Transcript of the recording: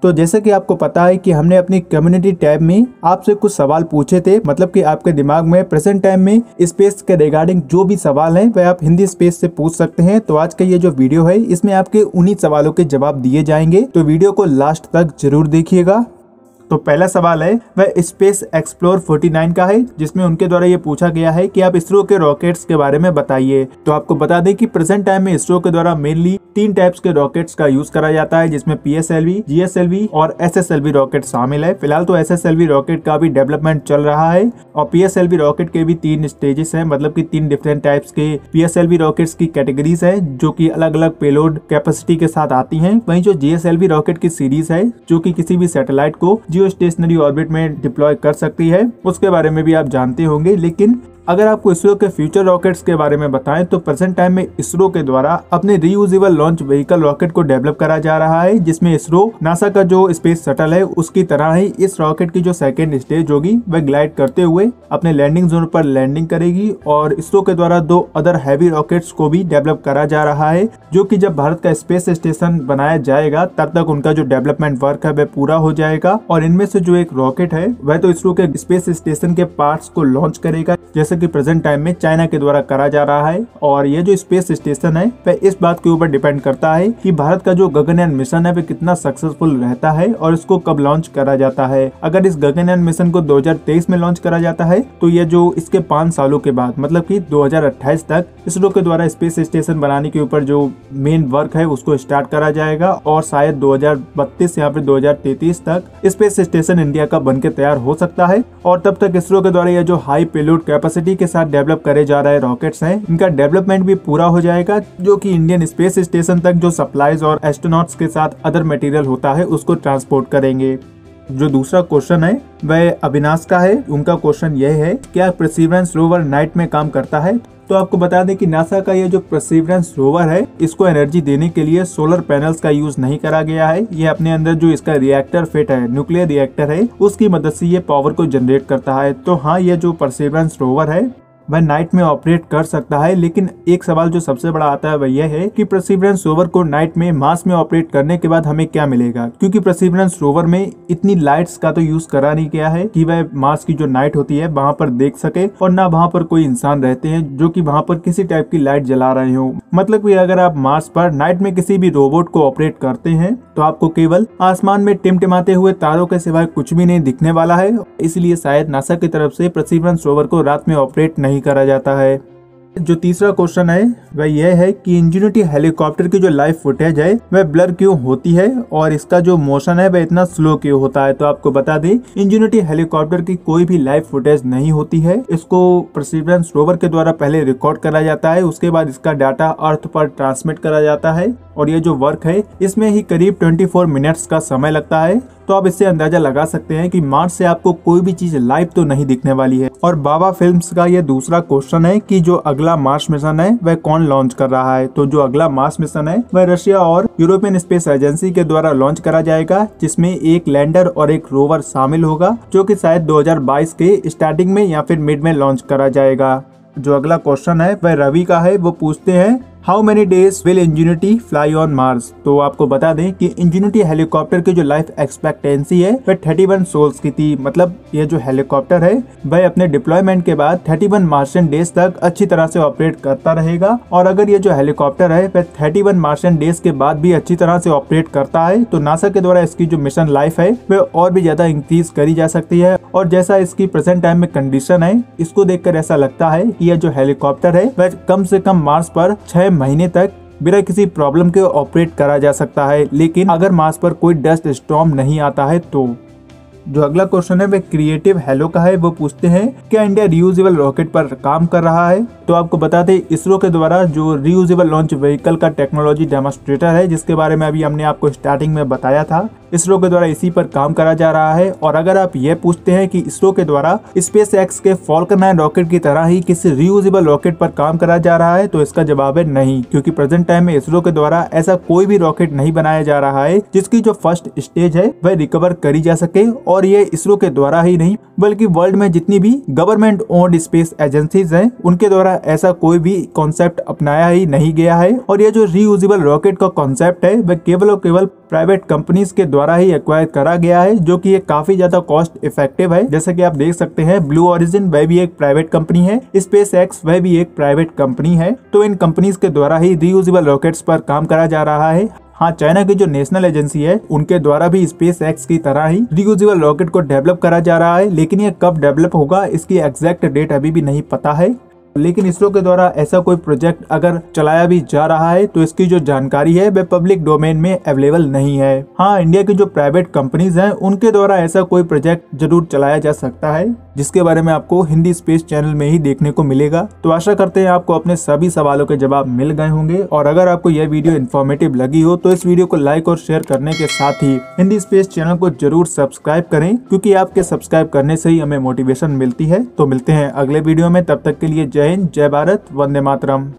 तो जैसे कि आपको पता है कि हमने अपनी कम्युनिटी टैब में आपसे कुछ सवाल पूछे थे, मतलब कि आपके दिमाग में प्रेजेंट टाइम में स्पेस के रिगार्डिंग जो भी सवाल हैं वह आप हिंदी स्पेस से पूछ सकते हैं। तो आज का ये जो वीडियो है इसमें आपके उन्हीं सवालों के जवाब दिए जाएंगे, तो वीडियो को लास्ट तक जरूर देखिएगा। तो पहला सवाल है वह स्पेस एक्सप्लोर 49 का है, जिसमें उनके द्वारा ये पूछा गया है कि आप इसरो के रॉकेट्स के बारे में बताइए। तो आपको बता दें कि प्रेजेंट टाइम में इसरो के द्वारा मेनली 3 टाइप्स के रॉकेट्स का यूज करा जाता है, जिसमें PSLV, GSLV और SSLV रॉकेट शामिल है। फिलहाल तो SSLV रॉकेट का भी डेवलपमेंट चल रहा है और PSLV रॉकेट के भी 3 स्टेजेस हैं, मतलब कि 3 डिफरेंट टाइप्स के PSLV रॉकेट्स की कैटेगरीज है जो कि अलग अलग पेलोड कैपेसिटी के साथ आती हैं। वहीं जो GSLV रॉकेट की सीरीज है जो कि किसी भी सैटेलाइट को जियो स्टेशनरी ऑर्बिट में डिप्लॉय कर सकती है, उसके बारे में भी आप जानते होंगे। लेकिन अगर आपको इसरो के फ्यूचर रॉकेट्स के बारे में बताएं तो प्रेजेंट टाइम में इसरो के द्वारा अपने रीयूजेबल लॉन्च व्हीकल रॉकेट को डेवलप करा जा रहा है, जिसमें इसरो नासा का जो स्पेस शटल है उसकी तरह ही इस रॉकेट की जो सेकेंड स्टेज होगी वह ग्लाइड करते हुए अपने लैंडिंग जोन पर लैंडिंग करेगी। और इसरो के द्वारा 2 अदर हैवी रॉकेट्स को भी डेवलप करा जा रहा है, जो कि जब भारत का स्पेस स्टेशन बनाया जाएगा तब तक उनका जो डेवलपमेंट वर्क है वह पूरा हो जाएगा। और इनमें से जो एक रॉकेट है वह तो इसरो के स्पेस स्टेशन के पार्ट्स को लॉन्च करेगा, जैसे कि प्रेजेंट टाइम में चाइना के द्वारा करा जा रहा है। और ये जो स्पेस स्टेशन है वह इस बात के ऊपर डिपेंड करता है कि भारत का जो गगनयान मिशन है वह कितना सक्सेसफुल रहता है और इसको कब लॉन्च करा जाता है। अगर इस गगनयान मिशन को 2023 में लॉन्च करा जाता है तो ये जो इसके 5 सालों के बाद, मतलब कि 2028 तक इसरो के द्वारा स्पेस स्टेशन बनाने के ऊपर जो मेन वर्क है उसको स्टार्ट करा जाएगा और शायद 2032 या फिर 2033 तक स्पेस स्टेशन इंडिया का बनके तैयार हो सकता है। और तब तक इसरो के द्वारा ये जो हाई पेलोड कैपेसिटी के साथ डेवलप करे जा रहे रॉकेट्स हैं इनका डेवलपमेंट भी पूरा हो जाएगा, जो कि इंडियन स्पेस स्टेशन तक जो सप्लाईज और एस्ट्रोनॉट्स के साथ अदर मटेरियल होता है उसको ट्रांसपोर्ट करेंगे। जो दूसरा क्वेश्चन है वह अविनाश का है। उनका क्वेश्चन यह है क्या परसिवरेंस रोवर नाइट में काम करता है। तो आपको बता दें कि नासा का ये जो परसिवरेंस रोवर है इसको एनर्जी देने के लिए सोलर पैनल्स का यूज नहीं करा गया है। ये अपने अंदर जो इसका रिएक्टर फिट है, न्यूक्लियर रिएक्टर है, उसकी मदद से ये पावर को जनरेट करता है। तो हाँ, ये जो परसिवरेंस रोवर है वह नाइट में ऑपरेट कर सकता है। लेकिन एक सवाल जो सबसे बड़ा आता है वह यह है कि परसिवरेंस रोवर को नाइट में मार्स में ऑपरेट करने के बाद हमें क्या मिलेगा, क्योंकि परसिवरेंस रोवर में इतनी लाइट्स का तो यूज करा नहीं गया है कि वह मार्स की जो नाइट होती है वहां पर देख सके, और ना वहां पर कोई इंसान रहते हैं जो कि वहां पर किसी टाइप की लाइट जला रहे हो। मतलब कि अगर आप मार्स पर नाइट में किसी भी रोबोट को ऑपरेट करते हैं तो आपको केवल आसमान में टिमटिमाते हुए तारों के सिवाय कुछ भी नहीं दिखने वाला है। इसलिए शायद नासा की तरफ से परसिवरेंस रोवर को रात में ऑपरेट नहीं करा जाता है। जो तीसरा क्वेश्चन है वह यह है कि इंजेन्युटी हेलीकॉप्टर की जो लाइव फुटेज है वह ब्लर क्यों होती है और इसका जो मोशन है वह इतना स्लो क्यों होता है। तो आपको बता दें इंजेन्युटी हेलीकॉप्टर की कोई भी लाइव फुटेज नहीं होती है। इसको परसिवरेंस रोवर के द्वारा पहले रिकॉर्ड करा जाता है, उसके बाद इसका डाटा अर्थ पर ट्रांसमिट करा जाता है और ये जो वर्क है इसमें ही करीब 24 मिनट्स का समय लगता है। तो आप इससे अंदाजा लगा सकते हैं कि मार्स से आपको कोई भी चीज लाइव तो नहीं दिखने वाली है। और बाबा फिल्म्स का ये दूसरा क्वेश्चन है कि जो अगला मार्स मिशन है वह कौन लॉन्च कर रहा है। तो जो अगला मार्स मिशन है वह रशिया और यूरोपियन स्पेस एजेंसी के द्वारा लॉन्च करा जाएगा, जिसमें एक लैंडर और एक रोवर शामिल होगा, जो कि शायद 2022 के स्टार्टिंग में या फिर मिड में लॉन्च करा जाएगा। जो अगला क्वेश्चन है वह रवि का है। वो पूछते हैं how many days will ingenuity fly on Mars. तो आपको बता दें कि इंजेन्युटी हेलीकॉप्टर की जो लाइफ एक्सपेक्टेंसी है वह 31 सोल्स की थी। मतलब ये जो हेलीकॉप्टर है वह अपने डिप्लॉयमेंट के बाद 31 मार्शियन डेज तक अच्छी तरह से ऑपरेट करता रहेगा। और अगर ये जो हेलीकॉप्टर है वह 31 मार्शियन डेज के बाद भी अच्छी तरह से ऑपरेट करता है तो नासा के द्वारा इसकी जो मिशन लाइफ है वह और भी ज्यादा इंक्रीज करी जा सकती है। और जैसा इसकी प्रेजेंट टाइम में कंडीशन है, इसको देखकर ऐसा लगता है कि यह जो हेलीकॉप्टर है वह कम से कम मार्स पर 6 महीने तक बिना किसी प्रॉब्लम के ऑपरेट करा जा सकता है। लेकिन अगर मार्स पर कोई डस्ट स्टॉर्म नहीं आता है तो। जो अगला क्वेश्चन है वह क्रिएटिव हेलो का है। वो पूछते हैं क्या इंडिया रियूजेबल रॉकेट पर काम कर रहा है। तो आपको बता दें इसरो के द्वारा जो रियूजेबल लॉन्च व्हीकल का टेक्नोलॉजी डेमोन्स्ट्रेटर है, जिसके बारे में अभी हमने आपको स्टार्टिंग में बताया था, इसरो के द्वारा इसी पर काम करा जा रहा है। और अगर आप ये पूछते हैं कि इसरो के द्वारा स्पेस एक्स के फॉल्कन 9 रॉकेट की तरह ही किसी रियूजेबल रॉकेट पर काम करा जा रहा है, तो इसका जवाब है नहीं, क्योंकि प्रेजेंट टाइम में इसरो के द्वारा ऐसा कोई भी रॉकेट नहीं बनाया जा रहा है जिसकी जो फर्स्ट स्टेज है वह रिकवर करी जा सके। और ये इसरो के द्वारा ही नहीं बल्कि वर्ल्ड में जितनी भी गवर्नमेंट ओन्ड स्पेस एजेंसीज हैं उनके द्वारा ऐसा कोई भी कॉन्सेप्ट अपनाया ही नहीं गया है और ये जो रीयूजेबल रॉकेट का कॉन्सेप्ट है वह केवल और केवल प्राइवेट कंपनीज के द्वारा ही एक्वायर करा गया है, जो कि ये काफी ज्यादा कॉस्ट इफेक्टिव है। जैसे कि आप देख सकते हैं ब्लू ओरिजिन वह भी एक प्राइवेट कंपनी है, स्पेस एक्स वह भी एक प्राइवेट कंपनी है। तो इन कंपनीज के द्वारा ही रीयूजेबल रॉकेट्स पर काम करा जा रहा है। हाँ, चाइना की जो नेशनल एजेंसी है उनके द्वारा भी स्पेस एक्स की तरह ही रीयूजेबल रॉकेट को डेवलप करा जा रहा है, लेकिन ये कब डेवलप होगा इसकी एग्जैक्ट डेट अभी भी नहीं पता है। लेकिन इसरो के द्वारा ऐसा कोई प्रोजेक्ट अगर चलाया भी जा रहा है तो इसकी जो जानकारी है वह पब्लिक डोमेन में अवेलेबल नहीं है। हाँ, इंडिया की जो प्राइवेट कंपनीज हैं उनके द्वारा ऐसा कोई प्रोजेक्ट जरूर चलाया जा सकता है, जिसके बारे में आपको हिंदी स्पेस चैनल में ही देखने को मिलेगा। तो आशा करते हैं आपको अपने सभी सवालों के जवाब मिल गए होंगे और अगर आपको यह वीडियो इन्फॉर्मेटिव लगी हो तो इस वीडियो को लाइक और शेयर करने के साथ ही हिंदी स्पेस चैनल को जरूर सब्सक्राइब करें, क्योंकि आपके सब्सक्राइब करने से ही हमें मोटिवेशन मिलती है। तो मिलते हैं अगले वीडियो में, तब तक के लिए जय हिंद, जय भारत, वंदे मातरम।